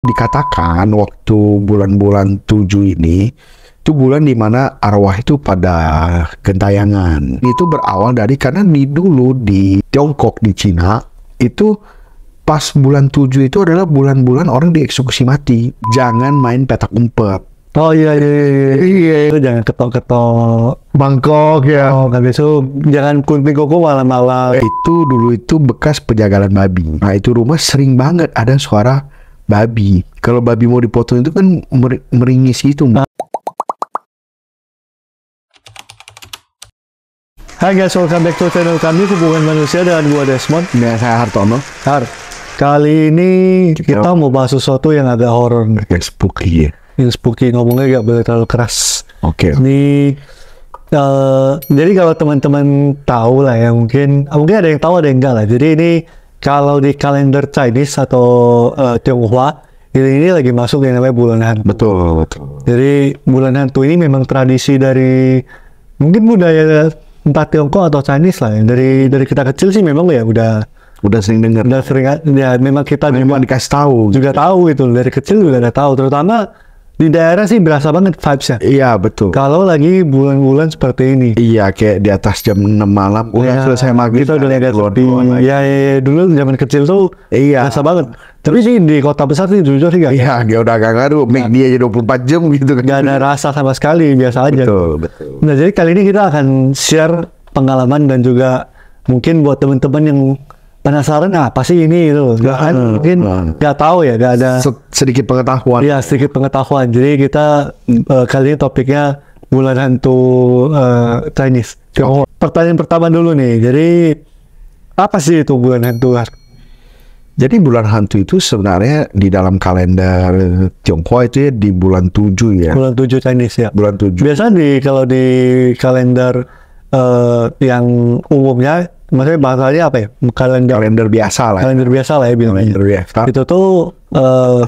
Dikatakan waktu bulan-bulan 7 ini, itu bulan dimana arwah itu pada gentayangan. Itu berawal dari karena dulu di Tiongkok, di Cina, itu pas bulan 7 itu adalah bulan-bulan orang dieksekusi mati. Jangan main petak umpet. Oh iya. Itu jangan ketok-ketok Bangkok ya. Oh, kan besok jangan kunting koko malam-malam. Itu dulu itu bekas penjagalan babi. Nah itu rumah sering banget ada suara babi. Kalau babi mau dipotong itu kan meringis itu. Hai guys, welcome back to channel kami Hubungan Manusia dengan gua Desmond. Dan saya Hartono. Kali ini kita mau bahas sesuatu yang agak horor nih. Kayak spooky ya. Yang spooky, ngomongnya gak boleh terlalu keras. Oke. Ini jadi kalau teman-teman tahu lah ya, mungkin ada yang tahu ada yang enggak lah. Jadi ini kalau di kalender Chinese atau Tionghoa ini lagi masuk yang namanya bulan hantu. Betul. Jadi bulan hantu ini memang tradisi dari mungkin budaya entah Tiongkok atau Chinese lah ya. Dari kita kecil sih memang ya udah sering dengar. Udah sering ya, memang kita memang dikasih tahu. Juga tahu itu dari kecil juga udah tahu, terutama di daerah sih berasa banget vibes-nya. Iya, betul. Kalau lagi bulan-bulan seperti ini. Iya, kayak di atas jam 6 malam udah selesai maghrib. Kita udah lihat sepi. Ya, dulu zaman kecil tuh berasa banget. Tapi sih di kota besar sih jujur sih gak. Iya, dia udah gak ngaruh. Make dia aja 24 jam gitu kan. Gak ada rasa sama sekali, biasa aja. Betul. Nah, jadi kali ini kita akan share pengalaman dan juga mungkin buat teman-teman yang penasaran apa sih ini itu mungkin nggak tahu ya, nggak ada sedikit pengetahuan. Iya, sedikit pengetahuan. Jadi kita kali ini topiknya bulan hantu Chinese. Pertanyaan pertama dulu nih, jadi apa sih itu bulan hantu? Jadi bulan hantu itu sebenarnya di dalam kalender Tionghoa itu ya di bulan 7 ya. Bulan 7 Chinese ya. Bulan 7. Biasanya kalau di kalender yang umumnya, maksudnya bahasanya apa ya? Kalender biasa lah. Kalender biasa lah ya bilangnya. Kalender biasa. Itu tuh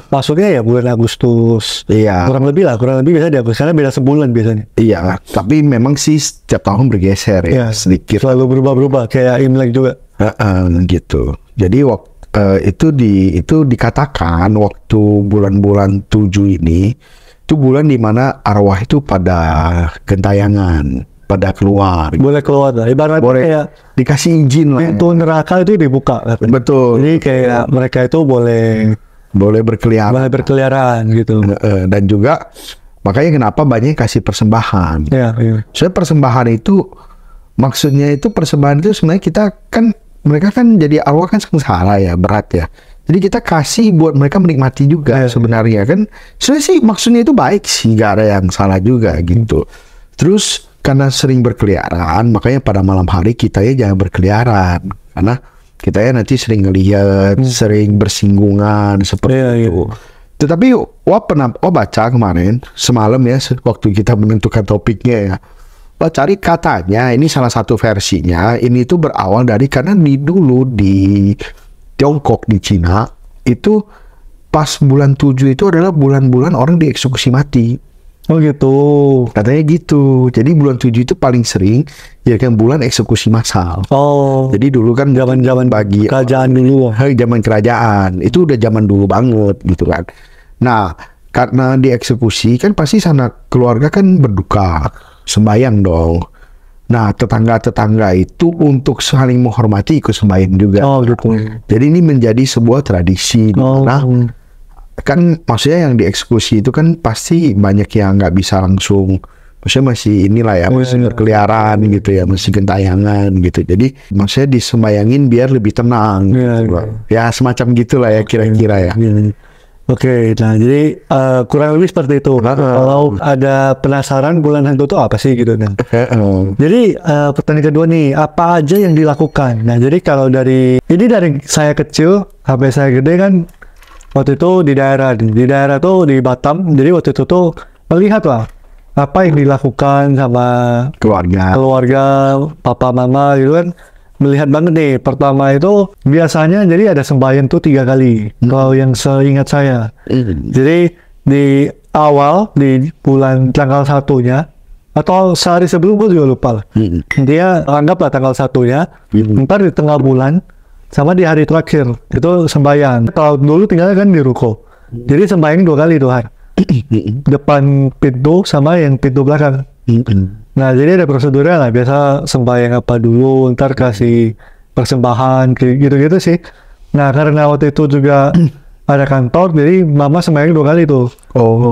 masuknya ya bulan Agustus. Iya. Kurang lebih biasanya di Agustus, karena beda sebulan biasanya. Iya, tapi memang sih setiap tahun bergeser ya, sedikit. Selalu berubah-berubah kayak Imlek juga. Gitu. Jadi itu dikatakan waktu bulan-bulan 7 ini, itu bulan dimana arwah itu pada gentayangan, pada keluar. Boleh keluar lah. Ibaratnya kayak dikasih izin lah. Pintu neraka itu dibuka. Betul. Jadi kayak mereka itu boleh berkeliaran. Boleh berkeliaran gitu. Dan juga makanya kenapa banyak kasih persembahan. Iya. Soalnya persembahan itu maksudnya itu persembahan itu sebenarnya kita kan mereka kan jadi arwah kan sengsara ya, berat ya. Jadi kita kasih buat mereka menikmati juga sebenarnya kan. Sebenarnya sih maksudnya itu baik sih, nggak ada yang salah juga gitu. Terus karena sering berkeliaran, makanya pada malam hari kita ya jangan berkeliaran. Karena kita ya nanti sering ngelihat, sering bersinggungan seperti itu. Tetapi pernah baca kemarin, semalam ya, waktu kita menentukan topiknya ya. Cari katanya, ini salah satu versinya, ini tuh berawal dari karena dulu di Tiongkok, di Cina, itu pas bulan 7 itu adalah bulan-bulan orang dieksekusi mati. Oh gitu. Katanya gitu. Jadi bulan 7 itu paling sering kan bulan eksekusi massal. Oh. Jadi dulu kan zaman bagi kerajaan dulu. Zaman kerajaan. Itu udah zaman dulu banget gitu kan. Nah, karena dieksekusi kan pasti sana keluarga kan berduka, sembahyang dong. Nah, tetangga-tetangga itu untuk saling menghormati ikut sembahyang juga. Oh gitu. Jadi ini menjadi sebuah tradisi. Nah, kan maksudnya yang dieksekusi itu kan pasti banyak yang nggak bisa langsung, maksudnya masih inilah ya, masih berkeliaran gitu ya, masih gentayangan gitu. Jadi maksudnya disembayangin biar lebih tenang. Ya semacam gitulah ya kira-kira ya. Oke, nah jadi kurang lebih seperti itu. Kalau ada penasaran bulan hantu itu apa sih gitu kan? Jadi pertanyaan kedua nih, apa aja yang dilakukan? Nah jadi kalau dari saya kecil sampai saya gede kan, waktu itu di daerah tuh di Batam. Jadi waktu itu tuh melihat lah apa yang dilakukan sama keluarga papa mama gitu kan. Melihat banget nih, pertama itu biasanya jadi ada sembahyang tuh 3 kali. Kalau yang seingat saya. Jadi di awal, di bulan tanggal 1-nya, atau sehari sebelum, gue juga lupa lah. Dia anggaplah tanggal 1-nya, ntar di tengah bulan, sama di hari terakhir, itu sembahyang. Kalau dulu tinggalnya kan di ruko. Jadi sembahyang 2 kali tuh, Har. Depan pintu sama yang pintu belakang. Nah, jadi ada prosedurnya lah. Biasa sembahyang apa dulu, ntar kasih persembahan, kayak gitu-gitu sih. Nah, karena waktu itu juga ada kantor, jadi mama sembahyang 2 kali tuh.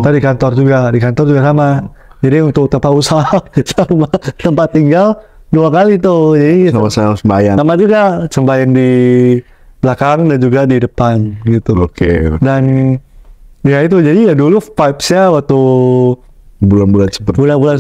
Ntar di kantor juga sama. Jadi untuk tempat usaha sama tempat tinggal 2 kali tuh. Jadi sama-sama sembahyang. sama juga sembahyang di belakang dan juga di depan gitu. Oke. Dan ya itu, jadi ya dulu vibes-nya waktu bulan-bulan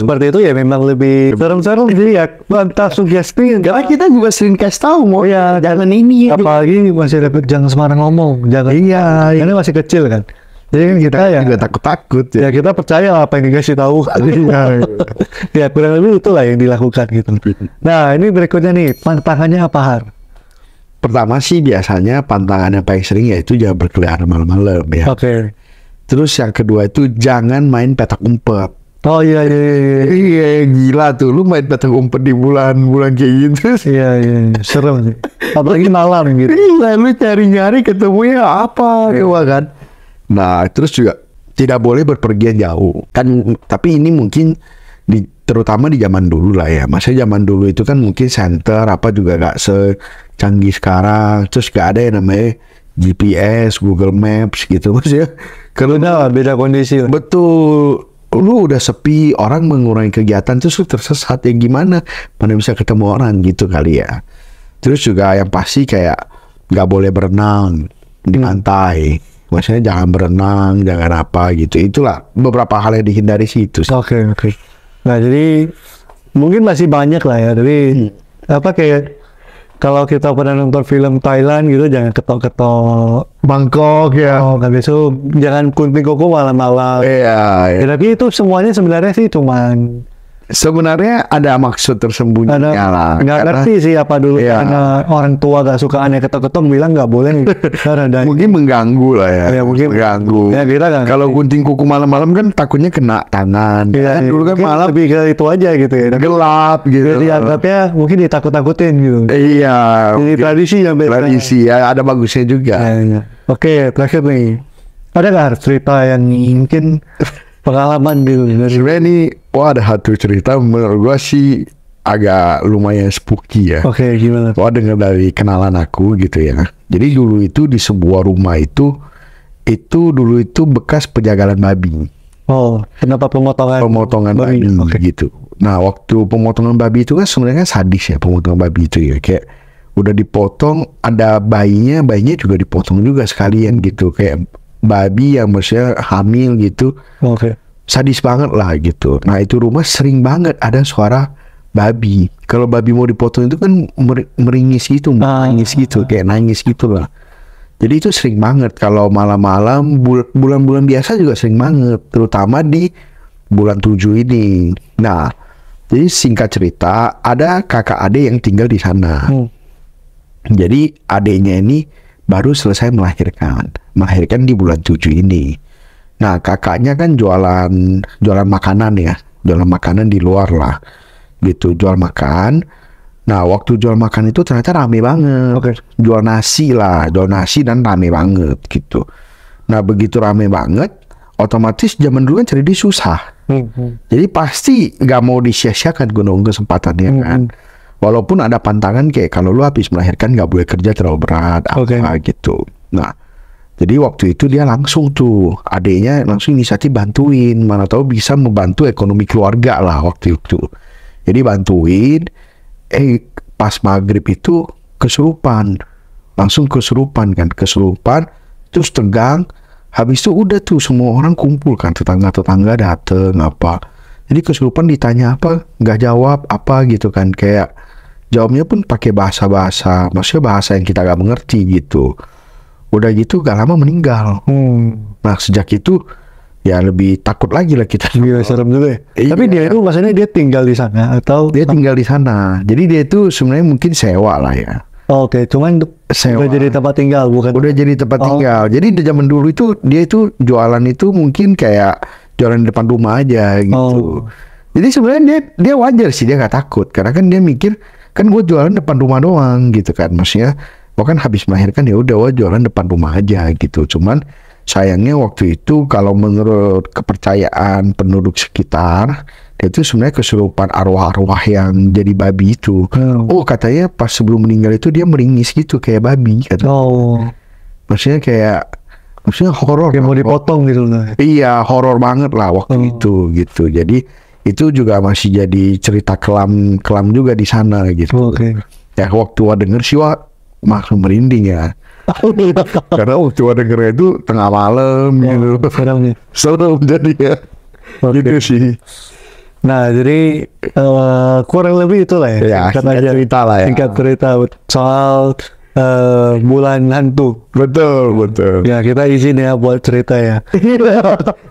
seperti itu ya memang lebih serem-serem, jadi ya entah sugesti. Karena kita juga sering kasih tahu mau ya jangan ini. Apalagi masih dapat jangan sembarang ngomong, jangan. Iya. Karena masih kecil kan. Jadi kan kita ya juga takut-takut ya kita percaya apa yang dikasih tahu. Ya kurang lebih itulah yang dilakukan gitu. Nah, ini berikutnya nih, pantangannya apa, Har? Pertama sih biasanya pantangannya paling sering yaitu jangan berkeliaran malam-malam ya. Oke. Terus yang kedua itu jangan main petak umpet. Oh iya. Iya, gila tuh lu main petak umpet di bulan-bulan kayak gitu. Iya, serem sih. Apalagi malam gitu. Iya, lu cari-nyari ketemunya apa ya kan. Nah, terus juga tidak boleh berpergian jauh. Kan tapi ini mungkin terutama di zaman dulu lah ya. Maksudnya zaman dulu itu kan mungkin center apa juga gak secanggih sekarang. Terus gak ada yang namanya GPS, Google Maps gitu maksudnya. Karena beda kondisi. Betul. Lu udah sepi, orang mengurangi kegiatan, terus lu tersesat ya gimana? Mana bisa ketemu orang gitu kali ya. Terus juga yang pasti kayak nggak boleh berenang di pantai. Maksudnya jangan berenang, jangan apa gitu. Itulah beberapa hal yang dihindari situ. Oke. Nah, jadi mungkin masih banyak lah ya. Tapi apa kayak kalau kita pernah nonton film Thailand gitu, jangan ketok-ketok Bangkok ya. Habis itu jangan kunting kuku malam-malam. Iya. Ya, tapi itu semuanya sebenarnya sih cuman sebenarnya ada maksud tersembunyi lah. Nggak ngerti sih apa dulu. Iya. Karena orang tua gak suka aneh ketok-ketok bilang nggak boleh. Karena mungkin mengganggu lah ya. Ya mungkin mengganggu. Ya, kita kan. Kalau gunting kuku malam-malam kan takutnya kena tangan. Ya, dulu kan malam lebih ke itu aja gitu ya. Gelap gitu. Jadi anggapnya mungkin ditakut-takutin gitu. Iya. Jadi tradisi yang tradisi ya, ada bagusnya juga. Ya. Oke, terakhir nih. Ada nggak cerita yang mungkin pengalaman gitu? Sebenarnya ini, ada satu cerita menurut gua sih agak lumayan spooky ya. Oke, gimana? Dengar dari kenalan aku gitu ya. Jadi dulu itu di sebuah rumah itu dulu itu bekas penjagalan babi. Oh, kenapa pemotongan babi gitu. Nah, waktu pemotongan babi itu kan sebenarnya sadis ya, pemotongan babi itu ya, kayak udah dipotong, ada bayinya juga dipotong juga sekalian gitu, kayak babi yang maksudnya hamil gitu. Oke. Sadis banget lah gitu. Nah, itu rumah sering banget ada suara babi. Kalau babi mau dipotong itu kan meringis gitu, nangis gitu, kayak nangis gitu lah. Jadi itu sering banget kalau malam-malam, bulan-bulan biasa juga sering banget, terutama di bulan 7 ini. Nah, jadi singkat cerita, ada kakak adik yang tinggal di sana. Jadi adiknya ini baru selesai melahirkan di bulan 7 ini. Nah, kakaknya kan jualan makanan ya, jualan makanan di luar lah, gitu, jual makan. Nah, waktu jual makan itu ternyata rame banget. Jual nasi dan rame banget gitu. Nah, begitu rame banget, otomatis zaman dulu kan cari dia susah. Jadi pasti nggak mau disia-siakan gunung kesempatannya kan. Walaupun ada pantangan kayak kalau lu habis melahirkan nggak boleh kerja terlalu berat apa gitu. Nah, jadi waktu itu dia langsung tuh, adiknya langsung inisiatif bantuin, mana tahu bisa membantu ekonomi keluarga lah waktu itu. Jadi bantuin, pas maghrib itu kesurupan, terus tegang, habis itu udah tuh semua orang kumpul kan, tetangga dateng apa. Jadi kesurupan ditanya apa, nggak jawab apa gitu kan, kayak jawabnya pun pakai bahasa-bahasa, maksudnya bahasa yang kita nggak mengerti gitu. Udah gitu gak lama meninggal. Nah, sejak itu ya lebih takut lagi lah kita. Gila, serem juga ya. Tapi dia itu maksudnya dia tinggal di sana atau dia tinggal di sana. Jadi dia itu sebenarnya mungkin sewa lah ya. Oke, cuman sewa. Udah jadi tempat tinggal bukan? Udah jadi tempat tinggal. Jadi di zaman dulu itu dia itu jualan itu mungkin kayak jualan di depan rumah aja gitu. Jadi sebenarnya dia wajar sih, dia nggak takut karena kan dia mikir kan gue jualan depan rumah doang gitu kan, maksudnya kan habis melahirkan ya udah jualan depan rumah aja gitu. Cuman sayangnya waktu itu kalau menurut kepercayaan penduduk sekitar, itu sebenarnya kesurupan arwah-arwah yang jadi babi itu. Oh, katanya pas sebelum meninggal itu dia meringis gitu kayak babi kata. Maksudnya horor. Kayak mau dipotong gitu lah. Iya, horor banget lah waktu itu gitu. Jadi itu juga masih jadi cerita kelam juga di sana gitu. Ya waktu Wak denger sih Wak langsung merinding ya. Karena waktu Wak dengernya itu tengah malam gitu. Serem jadi ya. Gitu sih. Nah, jadi kurang lebih itulah ya. Singkat cerita lah ya. Singkat cerita soal bulan hantu. Betul. Ya, kita izin ya buat cerita ya.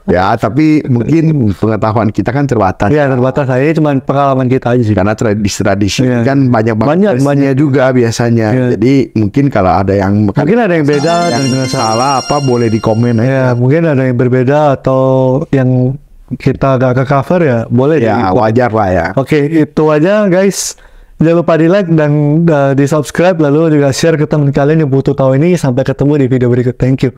Ya, tapi mungkin pengetahuan kita kan terbatas. Ya, terbatas. Ini cuma pengalaman kita aja sih. Karena tradisi kan banyak juga biasanya. Jadi mungkin kalau ada yang mungkin ada yang beda dan salah apa boleh di komen ya. Mungkin ada yang berbeda atau yang kita gak ke cover ya boleh ya, wajar lah ya. Oke, itu aja guys. Jangan lupa di like dan di subscribe, lalu juga share ke teman kalian yang butuh tahu ini. Sampai ketemu di video berikut. Thank you.